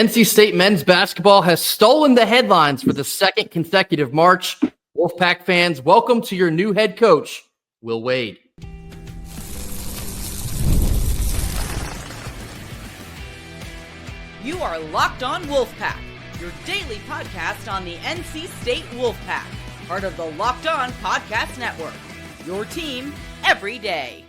NC State men's basketball has stolen the headlines for the second consecutive March. Wolfpack fans, welcome to your new head coach, Will Wade. You are Locked On Wolfpack, your daily podcast on the NC State Wolfpack, part of the Locked On Podcast Network, your team every day.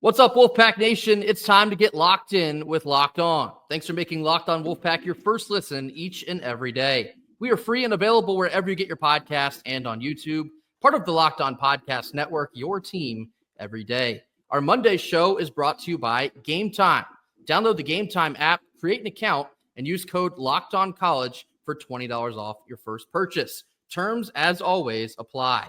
What's up, Wolfpack Nation? It's time to get locked in with Locked On. Thanks for making Locked On Wolfpack your first listen each and every day. We are free and available wherever you get your podcast and on YouTube, part of the Locked On Podcast Network, your team every day. Our Monday show is brought to you by Gametime. Download the Gametime app, create an account, and use code LOCKEDONCollege for $20 off your first purchase. Terms, as always, apply.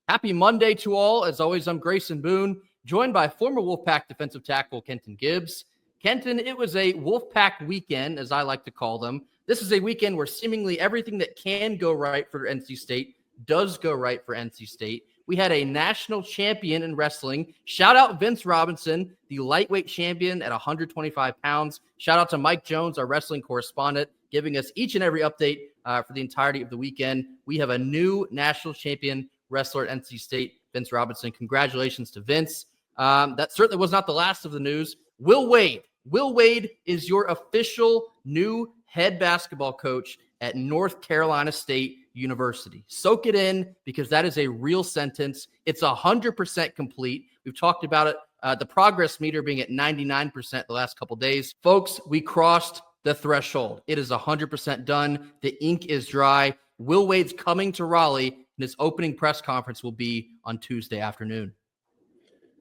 Happy Monday to all. As always, I'm Grayson Boone, joined by former Wolfpack defensive tackle Kenton Gibbs. Kenton, it was a Wolfpack weekend, as I like to call them. This is a weekend where seemingly everything that can go right for NC State does go right for NC State. We had a national champion in wrestling. Shout out Vince Robinson, the lightweight champion at 125 pounds. Shout out to Mike Jones, our wrestling correspondent, giving us each and every update for the entirety of the weekend. We have a new national champion wrestler at NC State, Vince Robinson. Congratulations to Vince. That certainly was not the last of the news. Will Wade. Will Wade is your official new head basketball coach at North Carolina State University. Soak it in, because that is a real sentence. It's 100% complete. We've talked about it. The progress meter being at 99% the last couple days. Folks, we crossed the threshold. It is 100% done. The ink is dry. Will Wade's coming to Raleigh, and his opening press conference will be on Tuesday afternoon.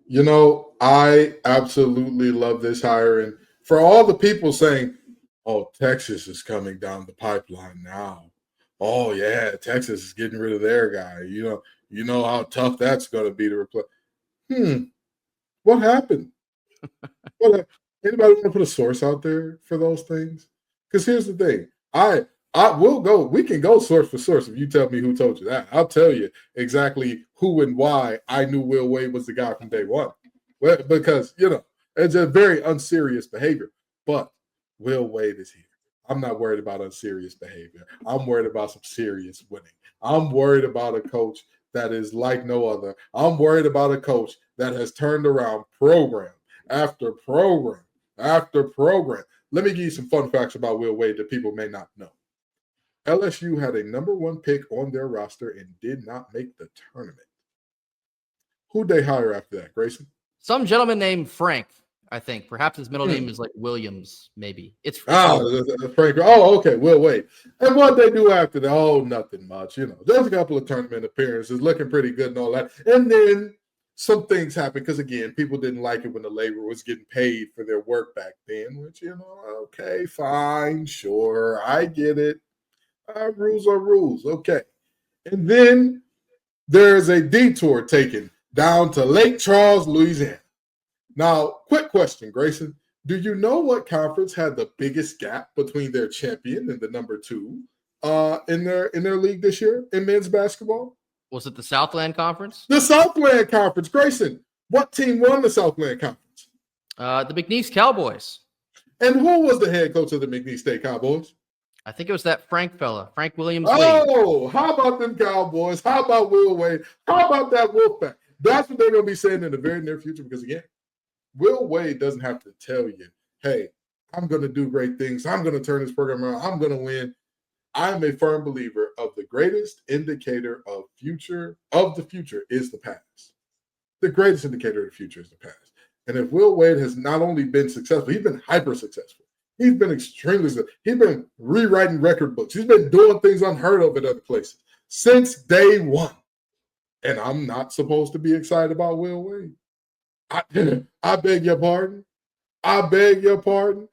You know, I absolutely love this hire. And for all the people saying, oh, Texas is coming down the pipeline now. Oh, yeah, Texas is getting rid of their guy. You know how tough that's going to be to replace. What happened? Anybody want to put a source out there for those things? Because here's the thing. I will go. We can go source for source if you tell me who told you that. I'll tell you exactly who and why I knew Will Wade was the guy from day one. Well, because, it's a very unserious behavior. But Will Wade is here. I'm not worried about unserious behavior. I'm worried about some serious winning. I'm worried about a coach that is like no other. I'm worried about a coach that has turned around program after program after program. Let me give you some fun facts about Will Wade that people may not know. LSU had a number one pick on their roster and did not make the tournament. Who'd they hire after that, Grayson? Some gentleman named Frank, I think. Perhaps his middle name is like Williams, maybe. It's Frank. Oh, okay, Will Wade. And what they do after that? Oh, nothing much. There's a couple of tournament appearances, looking pretty good and all that. And then some things happen because, again, people didn't like it when the labor was getting paid for their work back then, which, okay, fine, sure, I get it. Rules are rules, okay. And then there's a detour taken down to Lake Charles, Louisiana. Now, quick question, Grayson. Do you know what conference had the biggest gap between their champion and the number two in their league this year in men's basketball? Was it the Southland Conference? The Southland Conference, Grayson. What team won the Southland Conference? The McNeese Cowboys. And who was the head coach of the McNeese State Cowboys? I think it was that Frank fella, Frank Williams. Oh, how about them Cowboys? How about Will Wade? How about that Wolfpack? That's what they're going to be saying in the very near future, because, again, Will Wade doesn't have to tell you, hey, I'm going to do great things. I'm going to turn this program around. I'm going to win. I'm a firm believer of the greatest indicator of the future is the past. The greatest indicator of the future is the past. And if Will Wade has not only been successful, he's been hyper successful. He's been extremely successful. He's been rewriting record books. He's been doing things unheard of at other places since day one. And I'm not supposed to be excited about Will Wade. I beg your pardon. I beg your pardon.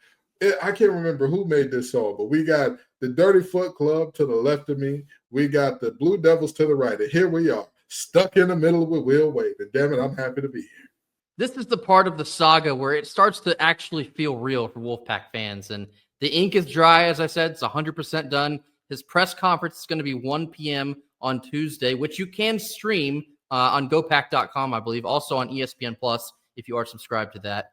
I can't remember who made this song, but we got the Dirty Foot Club to the left of me. We got the Blue Devils to the right. And here we are, stuck in the middle with Will Wade. And damn it, I'm happy to be here. This is the part of the saga where it starts to actually feel real for Wolfpack fans. And the ink is dry, as I said. It's 100% done. His press conference is going to be 1 p.m. on Tuesday, which you can stream on gopack.com, I believe, also on ESPN Plus if you are subscribed to that.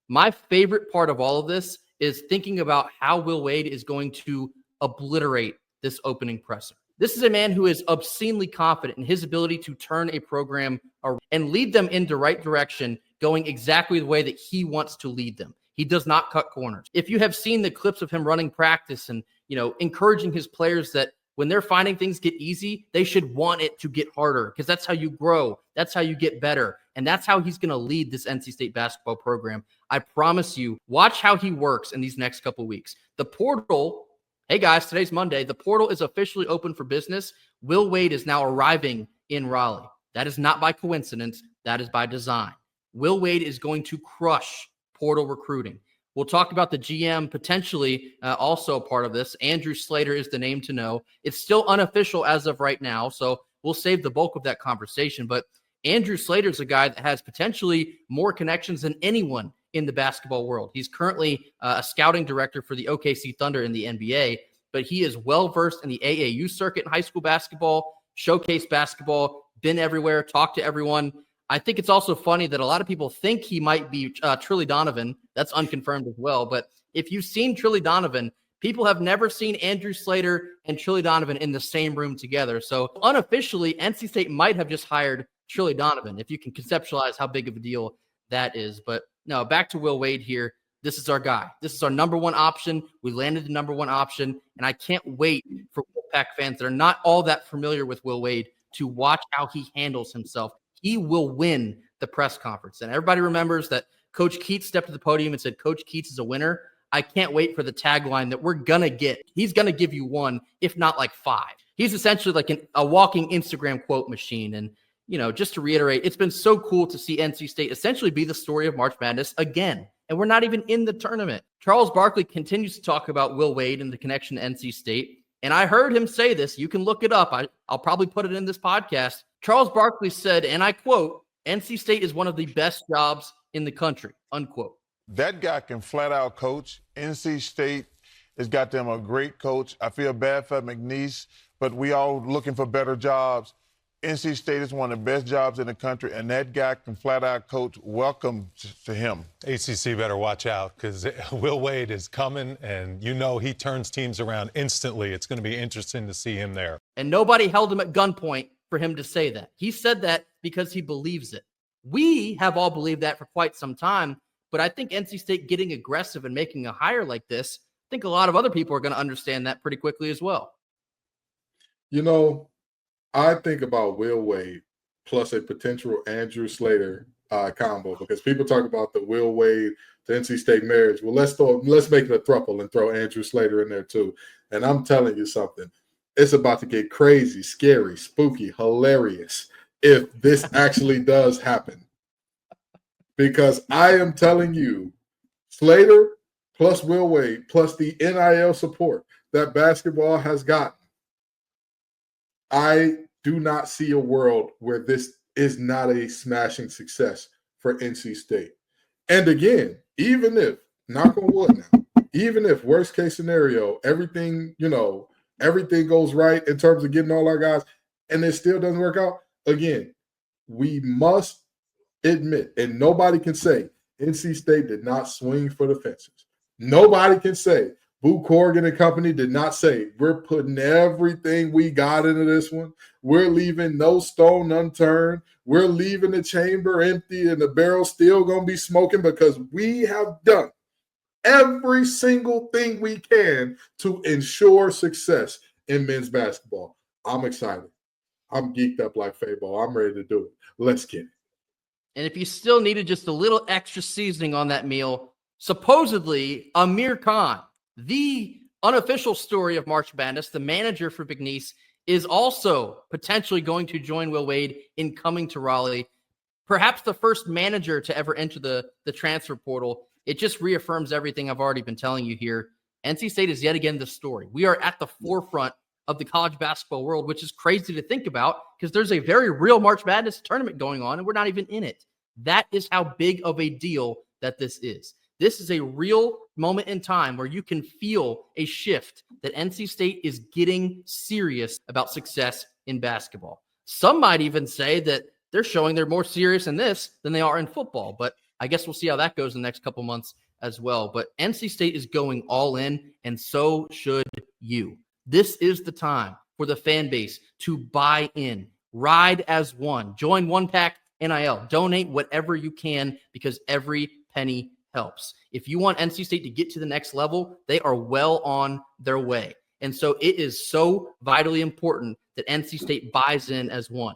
My favorite part of all of this is thinking about how Will Wade is going to obliterate this opening presser. This is a man who is obscenely confident in his ability to turn a program around and lead them in the right direction, going exactly the way that he wants to lead them. He does not cut corners. If you have seen the clips of him running practice and, encouraging his players that when they're finding things get easy, they should want it to get harder, because that's how you grow. That's how you get better. And that's how he's going to lead this NC State basketball program. I promise you, watch how he works in these next couple weeks. The portal, hey guys, today's Monday. The portal is officially open for business. Will Wade is now arriving in Raleigh. That is not by coincidence. That is by design. Will Wade is going to crush portal recruiting. We'll talk about the GM potentially also a part of this. Andrew Slater is the name to know. It's still unofficial as of right now, so we'll save the bulk of that conversation. But Andrew Slater is a guy that has potentially more connections than anyone in the basketball world. He's currently a scouting director for the OKC Thunder in the NBA, but he is well-versed in the AAU circuit in high school basketball, showcase basketball, been everywhere, talked to everyone. I think it's also funny that a lot of people think he might be Trilly Donovan. That's unconfirmed as well. But if you've seen Trilly Donovan, people have never seen Andrew Slater and Trilly Donovan in the same room together. So unofficially, NC State might have just hired Trilly Donovan, if you can conceptualize how big of a deal that is. But no, back to Will Wade here. This is our guy. This is our number one option. We landed the number one option, and I can't wait for Wolfpack fans that are not all that familiar with Will Wade to watch how he handles himself. He will win the press conference. And everybody remembers that Coach Keats stepped to the podium and said, Coach Keats is a winner. I can't wait for the tagline that we're going to get. He's going to give you one, if not like five. He's essentially like a walking Instagram quote machine. And, just to reiterate, it's been so cool to see NC State essentially be the story of March Madness again. And we're not even in the tournament. Charles Barkley continues to talk about Will Wade and the connection to NC State. And I heard him say this. You can look it up. I'll probably put it in this podcast. Charles Barkley said, and I quote, NC State is one of the best jobs in the country, unquote. That guy can flat out coach. NC State has got them a great coach. I feel bad for McNeese, but we all looking for better jobs. NC State is one of the best jobs in the country, and that guy can flat out coach. Welcome to him. ACC better watch out, because Will Wade is coming, and he turns teams around instantly. It's going to be interesting to see him there. And nobody held him at gunpoint for him to say that. He said that because he believes it. We have all believed that for quite some time, but I think NC State getting aggressive and making a hire like this, I think a lot of other people are going to understand that pretty quickly as well. I think about Will Wade plus a potential Andrew Slater combo, because people talk about the Will Wade to NC State marriage. Well, let's make it a throuple and throw Andrew Slater in there too. And I'm telling you something. It's about to get crazy, scary, spooky, hilarious if this actually does happen. Because I am telling you, Slater plus Will Wade plus the NIL support that basketball has gotten, I do not see a world where this is not a smashing success for NC State. And again, even if, knock on wood now, even if worst case scenario, everything goes right in terms of getting all our guys, and it still doesn't work out, again, we must admit, and nobody can say NC State did not swing for the fences. Nobody can say Boo Corrigan and company did not say, we're putting everything we got into this one. We're leaving no stone unturned. We're leaving the chamber empty and the barrel still going to be smoking, because we have done every single thing we can to ensure success in men's basketball. I'm excited. I'm geeked up like Fabo. I'm ready to do it. Let's get it. And if you still needed just a little extra seasoning on that meal, supposedly Amir Khan, the unofficial story of March Madness, the manager for McNeese, is also potentially going to join Will Wade in coming to Raleigh. Perhaps the first manager to ever enter the transfer portal. It just reaffirms everything I've already been telling you here. NC State is yet again the story. We are at the forefront of the college basketball world, which is crazy to think about because there's a very real March Madness tournament going on and we're not even in it. That is how big of a deal that this is. This is a real moment in time where you can feel a shift that NC State is getting serious about success in basketball. Some might even say that they're showing they're more serious in this than they are in football, but I guess we'll see how that goes in the next couple months as well. But NC State is going all in, and so should you. This is the time for the fan base to buy in, ride as one, join Wolfpack NIL, donate whatever you can because every penny helps. If you want NC State to get to the next level, they are well on their way. And so it is so vitally important that NC State buys in as one.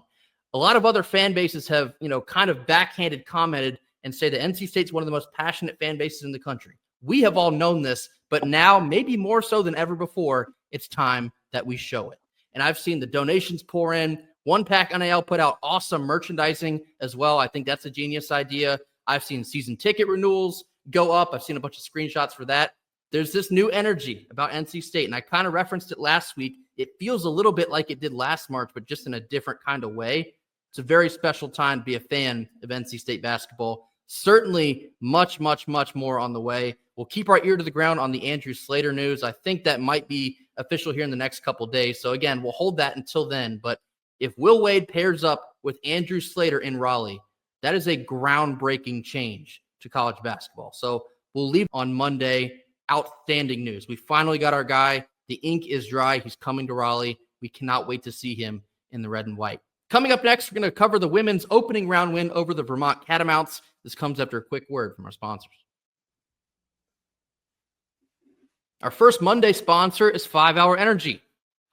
A lot of other fan bases have, kind of backhanded commented and say that NC State's one of the most passionate fan bases in the country. We have all known this, but now, maybe more so than ever before, it's time that we show it. And I've seen the donations pour in. Wolfpack NIL put out awesome merchandising as well. I think that's a genius idea. I've seen season ticket renewals go up. I've seen a bunch of screenshots for that. There's this new energy about NC State, and I kind of referenced it last week. It feels a little bit like it did last March, but just in a different kind of way. It's a very special time to be a fan of NC State basketball. Certainly much, much, much more on the way. We'll keep our ear to the ground on the Andrew Slater news. I think that might be official here in the next couple of days. So again, we'll hold that until then. But if Will Wade pairs up with Andrew Slater in Raleigh, that is a groundbreaking change to college basketball. So we'll leave on Monday. Outstanding news. We finally got our guy. The ink is dry. He's coming to Raleigh. We cannot wait to see him in the red and white. Coming up next, we're going to cover the women's opening round win over the Vermont Catamounts. This comes after a quick word from our sponsors. Our first Monday sponsor is 5 Hour Energy.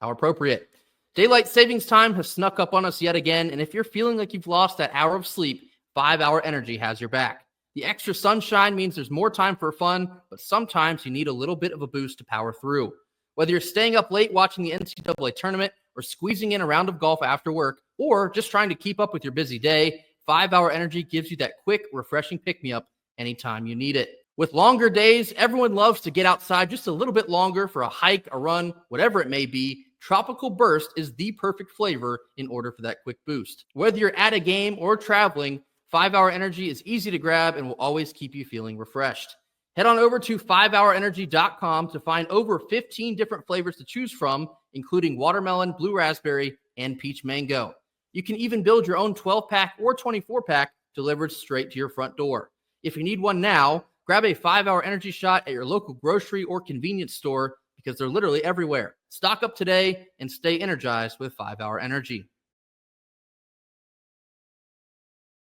How appropriate. Daylight savings time has snuck up on us yet again, and if you're feeling like you've lost that hour of sleep, 5 Hour Energy has your back. The extra sunshine means there's more time for fun, but sometimes you need a little bit of a boost to power through. Whether you're staying up late watching the NCAA tournament or squeezing in a round of golf after work, or just trying to keep up with your busy day, 5 Hour Energy gives you that quick, refreshing pick-me-up anytime you need it. With longer days, everyone loves to get outside just a little bit longer for a hike, a run, whatever it may be. Tropical Burst is the perfect flavor in order for that quick boost. Whether you're at a game or traveling, 5 Hour Energy is easy to grab and will always keep you feeling refreshed. Head on over to 5hourenergy.com to find over 15 different flavors to choose from, including watermelon, blue raspberry, and peach mango. You can even build your own 12-pack or 24-pack delivered straight to your front door. If you need one now, grab a 5 Hour Energy shot at your local grocery or convenience store because they're literally everywhere. Stock up today and stay energized with 5 Hour Energy.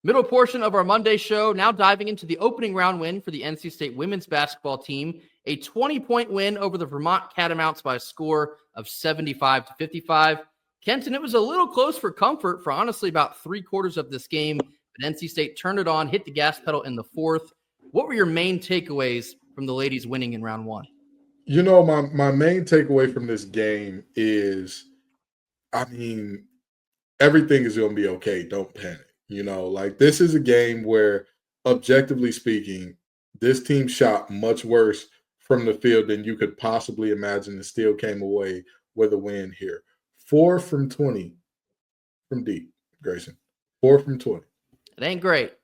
Middle portion of our Monday show, now diving into the opening round win for the NC State women's basketball team, a 20-point win over the Vermont Catamounts by a score of 75-55. Kenton, it was a little close for comfort for honestly about 3/4 of this game, but NC State turned it on, hit the gas pedal in the fourth. What were your main takeaways from the ladies winning in round one? My main takeaway from this game is, everything is going to be okay. Don't panic. This is a game where, objectively speaking, this team shot much worse from the field than you could possibly imagine and still came away with a win here. 4 from 20 from deep, Grayson. 4 from 20. It ain't great.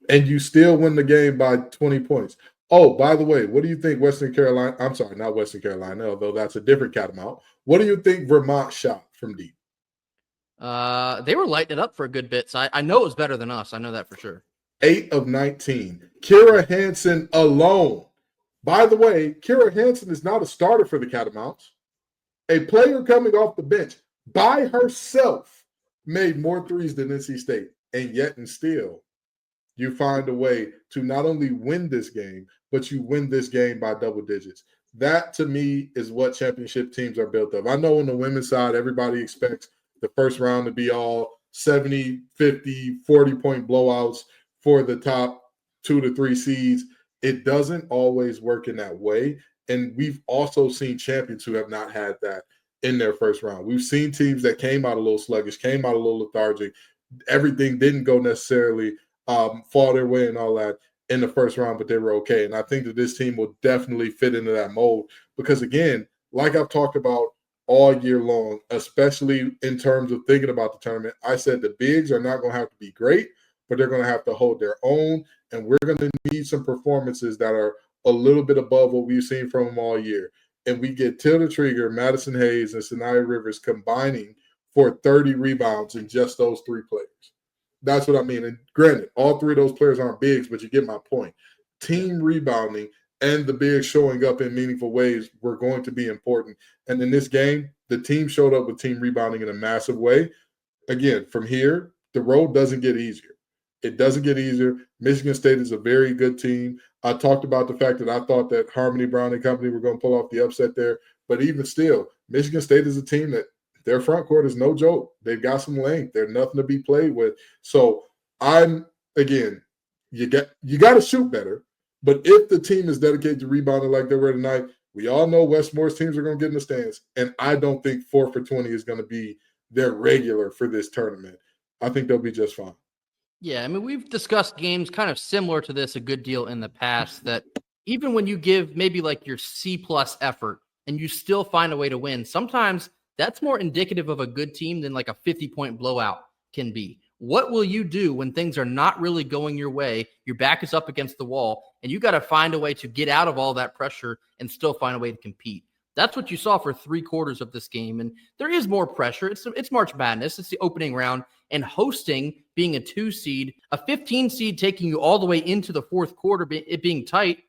And you still win the game by 20 points. Oh, by the way, what do you think Western Carolina – I'm sorry, not Western Carolina, although that's a different catamount. What do you think Vermont shot from deep? They were lighting it up for a good bit, so I know it was better than us. I know that for sure. 8 of 19. Kira Hansen alone. By the way, Kira Hansen is not a starter for the Catamounts. A player coming off the bench by herself made more threes than NC State, and yet and still you find a way to not only win this game, but you win this game by double digits. That, to me, is what championship teams are built of. I know on the women's side, everybody expects the first round to be all 70, 50, 40-point blowouts for the top 2 to 3 seeds. It doesn't always work in that way. And we've also seen champions who have not had that in their first round. We've seen teams that came out a little sluggish, came out a little lethargic. Everything didn't go necessarily fall their way and all that in the first round, but they were okay. And I think that this team will definitely fit into that mold because, again, like I've talked about all year long, especially in terms of thinking about the tournament, I said the bigs are not going to have to be great, but they're going to have to hold their own, and we're going to need some performances that are a little bit above what we've seen from them all year. And we get Tilda Trigger, Madison Hayes, and Sanaya Rivers combining for 30 rebounds in just those 3 players. That's what I mean. And granted, all 3 of those players aren't bigs, but you get my point. Team rebounding and the bigs showing up in meaningful ways were going to be important. And in this game, the team showed up with team rebounding in a massive way. Again, from here, the road doesn't get easier. It doesn't get easier. Michigan State is a very good team. I talked about the fact that I thought that Harmony Brown and company were going to pull off the upset there. But even still, Michigan State is a team that their front court is no joke. They've got some length. They're nothing to be played with. So again, you got to shoot better. But if the team is dedicated to rebounding like they were tonight, we all know Westmore's teams are going to get in the stands. And I don't think 4 for 20 is going to be their regular for this tournament. I think they'll be just fine. Yeah, I mean, we've discussed games kind of similar to this a good deal in the past, that even when you give maybe like your C-plus effort and you still find a way to win, sometimes that's more indicative of a good team than like a 50-point blowout can be. What will you do when things are not really going your way, your back is up against the wall, and you got to find a way to get out of all that pressure and still find a way to compete? That's what you saw for 3 quarters of this game. And there is more pressure. It's March Madness. It's the opening round. And hosting, being a 2 seed, a 15 seed taking you all the way into the 4th quarter, it being tight.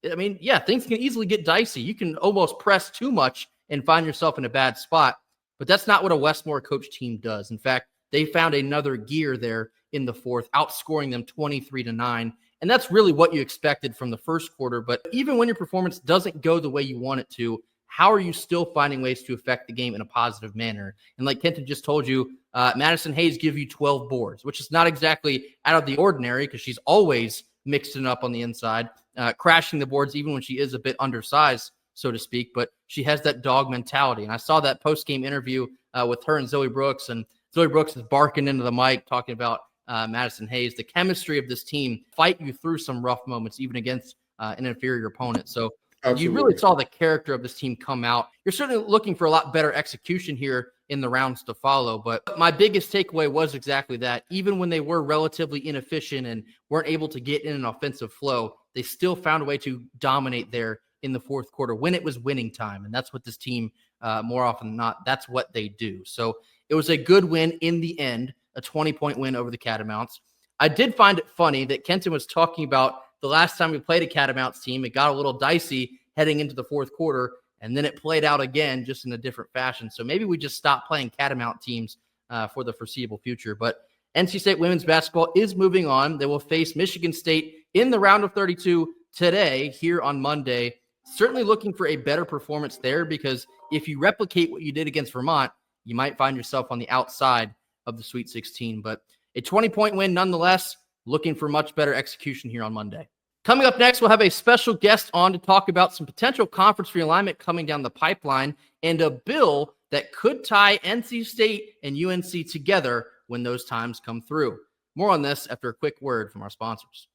I mean, yeah, things can easily get dicey. You can almost press too much and find yourself in a bad spot. But that's not what a Westmore coach team does. In fact, they found another gear there in the 4th, outscoring them 23-9. And that's really what you expected from the 1st quarter. But even when your performance doesn't go the way you want it to, how are you still finding ways to affect the game in a positive manner? And like Kenton just told you, Madison Hayes give you 12 boards, which is not exactly out of the ordinary because she's always mixing up on the inside, crashing the boards even when she is a bit undersized, so to speak. But she has that dog mentality. And I saw that post-game interview with her and Zoe Brooks. And Zoe Brooks is barking into the mic talking about Madison Hayes. The chemistry of this team fight you through some rough moments, even against an inferior opponent. So absolutely, you really saw the character of this team come out. You're certainly looking for a lot better execution here in the rounds to follow. But my biggest takeaway was exactly that. Even when they were relatively inefficient and weren't able to get in an offensive flow, they still found a way to dominate there in the 4th quarter when it was winning time. And that's what this team, more often than not, that's what they do. So it was a good win in the end, a 20-point win over the Catamounts. I did find it funny that Kenton was talking about the last time we played a Catamounts team, it got a little dicey heading into the 4th quarter, and then it played out again just in a different fashion. So maybe we just stop playing Catamount teams for the foreseeable future. But NC State women's basketball is moving on. They will face Michigan State in the round of 32 today here on Monday. Certainly looking for a better performance there, because if you replicate what you did against Vermont, you might find yourself on the outside of the Sweet 16. But a 20-point win nonetheless, looking for much better execution here on Monday. Coming up next, we'll have a special guest on to talk about some potential conference realignment coming down the pipeline and a bill that could tie NC State and UNC together when those times come through. More on this after a quick word from our sponsors.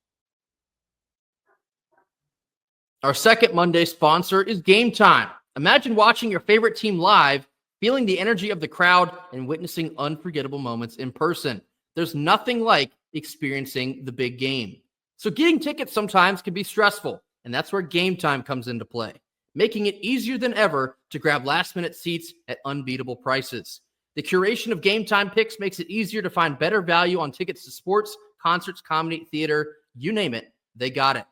Our second Monday sponsor is Gametime. Imagine watching your favorite team live, feeling the energy of the crowd, and witnessing unforgettable moments in person. There's nothing like experiencing the big game. So getting tickets sometimes can be stressful, and that's where Gametime comes into play, making it easier than ever to grab last-minute seats at unbeatable prices. The curation of Gametime picks makes it easier to find better value on tickets to sports, concerts, comedy, theater, you name it, they got it.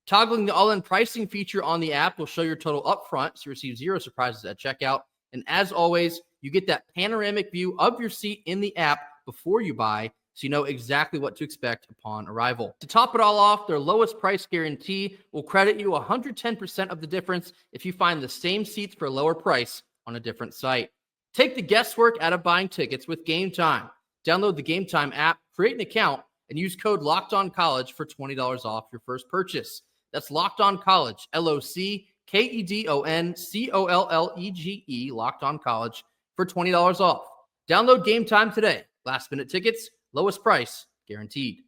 Toggling the all-in pricing feature on the app will show your total upfront, so you receive 0 surprises at checkout. And as always, you get that panoramic view of your seat in the app before you buy, so you know exactly what to expect upon arrival. To top it all off, their lowest price guarantee will credit you 110% of the difference if you find the same seats for a lower price on a different site. Take the guesswork out of buying tickets with Gametime. Download the Gametime app, create an account, and use code LOCKEDONCollege for $20 off your first purchase. That's Locked On College, LOCKEDONCOLLEGE, Locked On College, for $20 off. Download Gametime today. Last minute tickets, lowest price, guaranteed.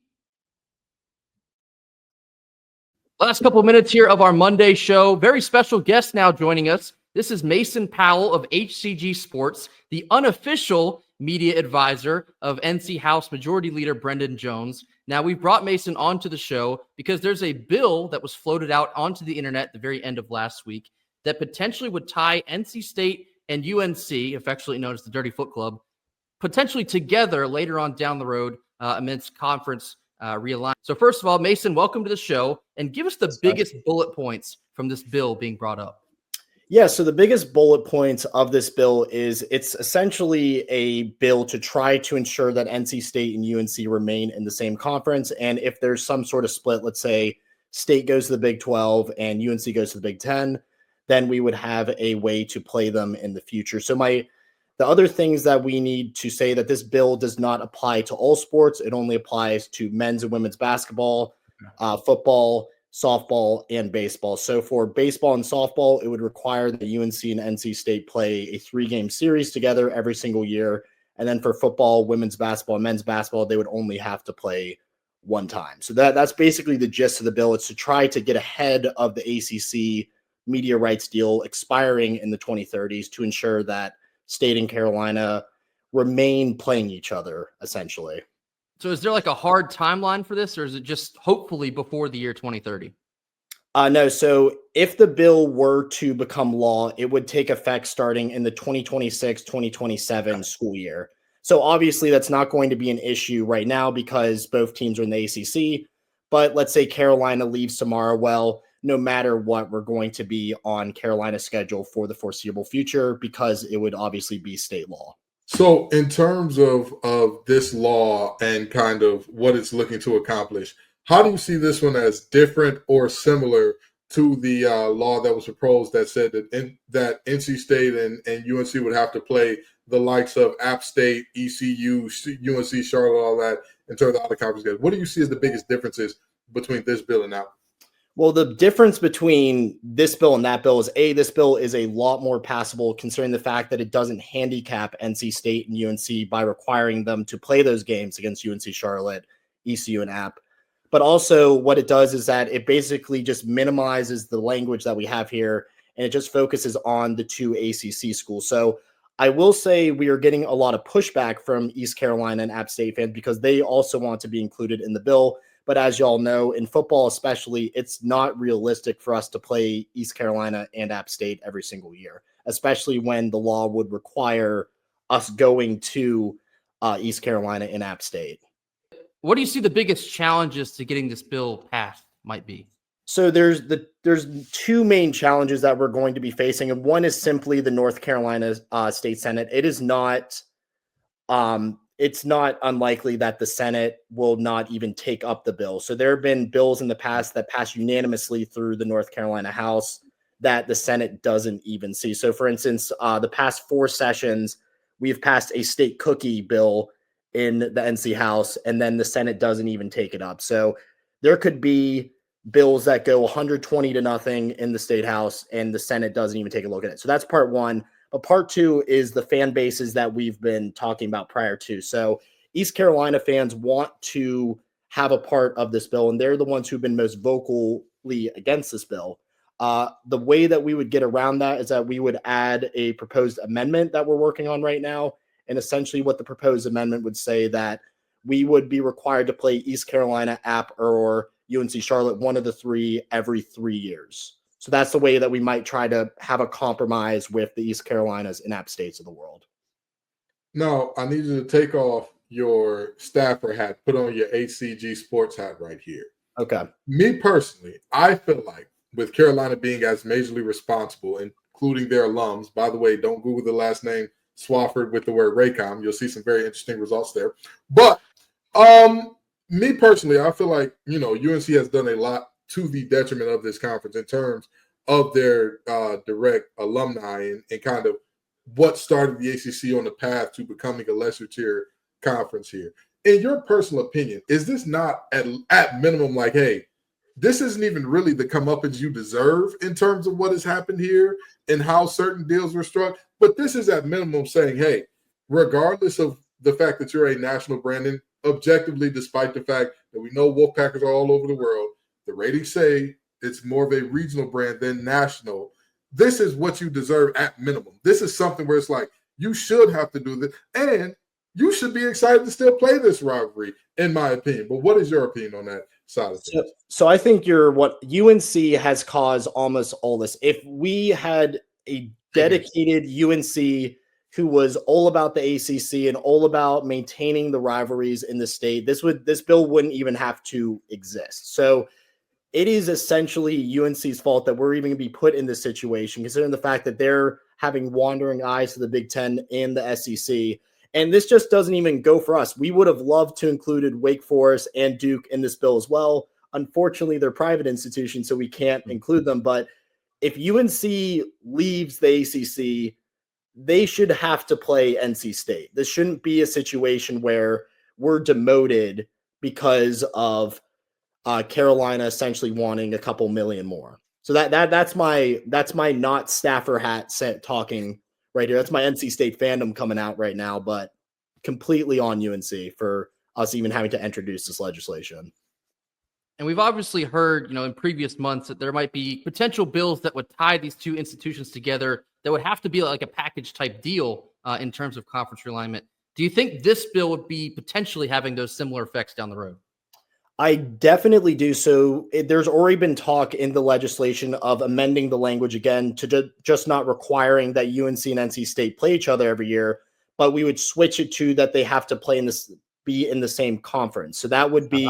Last couple minutes here of our Monday show. Very special guest now joining us. This is Mason Powell of HCG Sports, the unofficial media advisor of NC House Majority Leader Brendan Jones. Now, we've brought Mason onto the show because there's a bill that was floated out onto the internet at the very end of last week that potentially would tie NC State and UNC, affectionately known as the Dirty Foot Club, potentially together later on down the road amidst conference realigned. So first of all, Mason, welcome to the show, and give us the biggest bullet points from this bill being brought up. Yeah, so the biggest bullet points of this bill is it's essentially a bill to try to ensure that NC State and UNC remain in the same conference. And if there's some sort of split, let's say State goes to the Big 12 and UNC goes to the Big 10, then we would have a way to play them in the future. So the other things that we need to say that this bill does not apply to all sports. It only applies to men's and women's basketball, football, softball, and baseball. So for baseball and softball, it would require that UNC and NC State play a 3-game series together every single year. And then for football, women's basketball, and men's basketball, they would only have to play one time. So that's basically the gist of the bill. It's to try to get ahead of the ACC media rights deal expiring in the 2030s to ensure that State and Carolina remain playing each other, essentially. So is there like a hard timeline for this, or is it just hopefully before the year 2030? No. So if the bill were to become law, it would take effect starting in the 2026-2027 school year. So obviously that's not going to be an issue right now because both teams are in the ACC. But let's say Carolina leaves tomorrow. Well, no matter what, we're going to be on Carolina's schedule for the foreseeable future because it would obviously be state law. So in terms of this law and kind of what it's looking to accomplish, how do you see this one as different or similar to the law that was proposed that said that NC State and UNC would have to play the likes of App State, ECU, UNC, Charlotte, all that in terms of other conferences? What do you see as the biggest differences between this bill and that? Well, the difference between this bill and that bill is this bill is a lot more passable considering the fact that it doesn't handicap NC State and UNC by requiring them to play those games against UNC Charlotte, ECU, and App. But also what it does is that it basically just minimizes the language that we have here, and it just focuses on the 2 ACC schools. So I will say we are getting a lot of pushback from East Carolina and App State fans because they also want to be included in the bill. But as y'all know, in football especially, it's not realistic for us to play East Carolina and App State every single year, especially when the law would require us going to East Carolina and App State. What do you see the biggest challenges to getting this bill passed might be? So there's 2 main challenges that we're going to be facing, and one is simply the North Carolina State Senate. It is not it's not unlikely that the Senate will not even take up the bill. So there have been bills in the past that passed unanimously through the North Carolina House that the Senate doesn't even see. So for instance, the past 4 sessions, we've passed a state cookie bill in the NC House, and then the Senate doesn't even take it up. So there could be bills that go 120-0 in the state House, and the Senate doesn't even take a look at it. So that's part one. But part 2 is the fan bases that we've been talking about prior to. So East Carolina fans want to have a part of this bill, and they're the ones who've been most vocally against this bill. The way that we would get around that is that we would add a proposed amendment that we're working on right now. And essentially what the proposed amendment would say that we would be required to play East Carolina, App, or UNC Charlotte, one of the 3 every 3 years. So that's the way that we might try to have a compromise with the East Carolinas and App States of the world. Now, I need you to take off your staffer hat, put on your HCG sports hat right here. Okay. Me personally, I feel like with Carolina being as majorly responsible, including their alums, by the way, don't Google the last name Swafford with the word Raycom. You'll see some very interesting results there. But me personally, I feel like, UNC has done a lot to the detriment of this conference in terms of their direct alumni and kind of what started the ACC on the path to becoming a lesser tier conference here. In your personal opinion, is this not at minimum like, hey, this isn't even really the comeuppance you deserve in terms of what has happened here and how certain deals were struck, but this is at minimum saying, hey, regardless of the fact that you're a national brand, and objectively, despite the fact that we know Wolfpackers are all over the world, the ratings say it's more of a regional brand than national. This is what you deserve at minimum. This is something where it's like, you should have to do this, and you should be excited to still play this rivalry, in my opinion. But what is your opinion on that side of things? So I think what UNC has caused almost all this. If we had a dedicated UNC who was all about the ACC and all about maintaining the rivalries in the state, this bill wouldn't even have to exist. So it is essentially UNC's fault that we're even going to be put in this situation, considering the fact that they're having wandering eyes to the Big Ten and the SEC. And this just doesn't even go for us. We would have loved to included Wake Forest and Duke in this bill as well. Unfortunately, they're private institutions, so we can't include them. But if UNC leaves the ACC, they should have to play NC State. This shouldn't be a situation where we're demoted because of Carolina essentially wanting a couple million more. So that's my not staffer hat set talking right here. That's my NC State fandom coming out right now, but completely on UNC for us even having to introduce this legislation. And we've obviously heard, in previous months that there might be potential bills that would tie these two institutions together that would have to be like a package type deal in terms of conference realignment. Do you think this bill would be potentially having those similar effects down the road? I definitely do. So there's already been talk in the legislation of amending the language again to just not requiring that UNC and NC State play each other every year, but we would switch it to that they have to be in the same conference. So that would be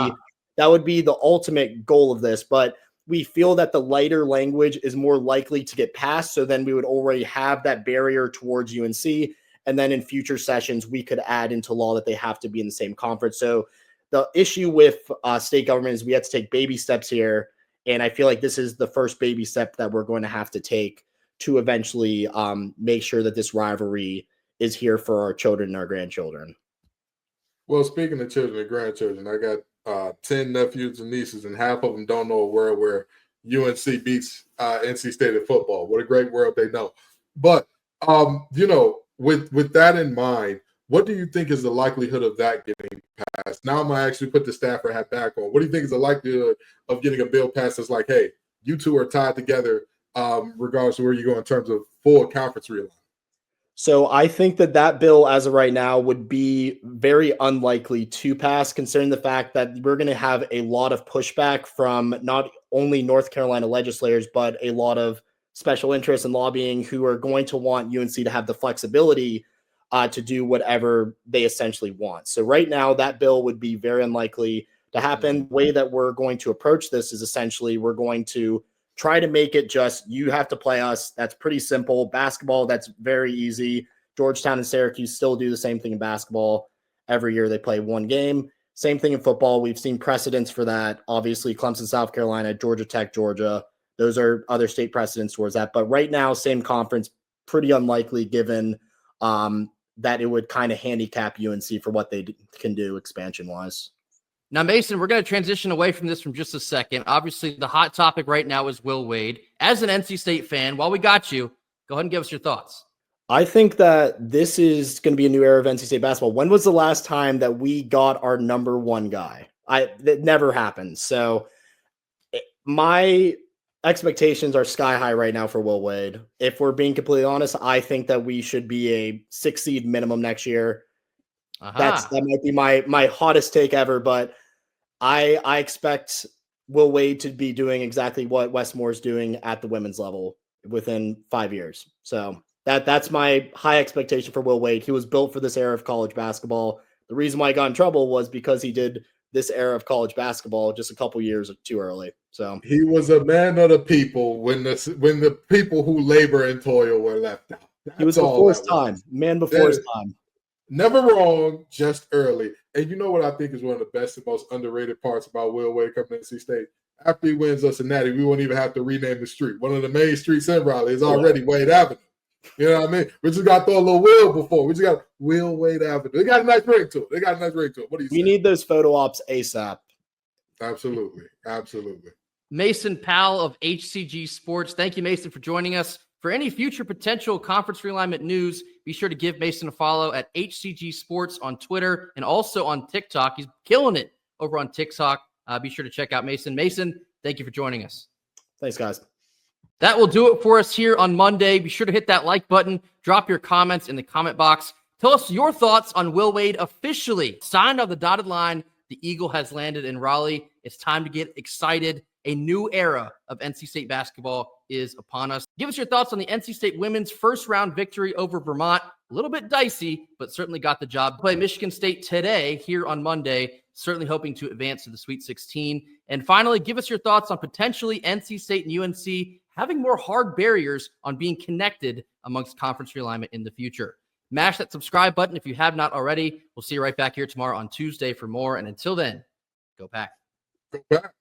the ultimate goal of this. But we feel that the lighter language is more likely to get passed. So then we would already have that barrier towards UNC. And then in future sessions, we could add into law that they have to be in the same conference. So the issue with state government is we have to take baby steps here. And I feel like this is the first baby step that we're going to have to take to eventually make sure that this rivalry is here for our children and our grandchildren. Well, speaking of children and grandchildren, I got 10 nephews and nieces, and half of them don't know a world where UNC beats NC State in football. What a great world they know. But, with that in mind, what do you think is the likelihood of that getting passed? Now I'm going to actually put the staffer hat back on. What do you think is the likelihood of getting a bill passed that's like, hey, you two are tied together regardless of where you go in terms of full conference realignment? So I think that bill as of right now would be very unlikely to pass, considering the fact that we're going to have a lot of pushback from not only North Carolina legislators, but a lot of special interests and lobbying who are going to want UNC to have the flexibility to do whatever they essentially want. So right now, that bill would be very unlikely to happen. The way that we're going to approach this is essentially we're going to try to make it just, you have to play us. That's pretty simple. Basketball, that's very easy. Georgetown and Syracuse still do the same thing in basketball. Every year they play one game. Same thing in football. We've seen precedents for that. Obviously, Clemson, South Carolina, Georgia Tech, Georgia. Those are other state precedents towards that. But right now, same conference, pretty unlikely given that it would kind of handicap UNC for what they can do expansion-wise. Now, Mason, we're going to transition away from this from just a second. Obviously, the hot topic right now is Will Wade. As an NC State fan, while we got you, go ahead and give us your thoughts. I think that this is going to be a new era of NC State basketball. When was the last time that we got our number one guy? That never happened. So my expectations are sky high right now for Will Wade. If we're being completely honest, I think that we should be a 6 seed minimum next year. That might be my hottest take ever, but I expect Will Wade to be doing exactly what Wes Moore's doing at the women's level within 5 years. So that's my high expectation for Will Wade. He was built for this era of college basketball. The reason why he got in trouble was because he did this era of college basketball just a couple years too early. So he was a man of the people when the people who labor and toil were left out. He was before his time, man before his time. Never wrong, just early. And you know what I think is one of the best and most underrated parts about Will Wade coming to NC State? After he wins us a natty, we won't even have to rename the street. One of the main streets in Raleigh is already Wade Avenue. You know what I mean? We just got to throw a little Will before. We just got Will Wade Avenue. They got a nice ring to it. What do you say? We need those photo ops ASAP. Absolutely. Mason Powell of HCG Sports. Thank you, Mason, for joining us. For any future potential conference realignment news, be sure to give Mason a follow at HCG Sports on Twitter and also on TikTok. He's killing it over on TikTok. Be sure to check out Mason. Mason, thank you for joining us. Thanks, guys. That will do it for us here on Monday. Be sure to hit that like button. Drop your comments in the comment box. Tell us your thoughts on Will Wade officially signed on the dotted line. The Eagle has landed in Raleigh. It's time to get excited. A new era of NC State basketball is upon us. Give us your thoughts on the NC State women's first-round victory over Vermont. a little bit dicey, but certainly got the job. Play Michigan State today here on Monday, certainly hoping to advance to the Sweet 16. And finally, give us your thoughts on potentially NC State and UNC having more hard barriers on being connected amongst conference realignment in the future. Mash that subscribe button if you have not already. We'll see you right back here tomorrow on Tuesday for more. And until then, go Pack. Go Pack.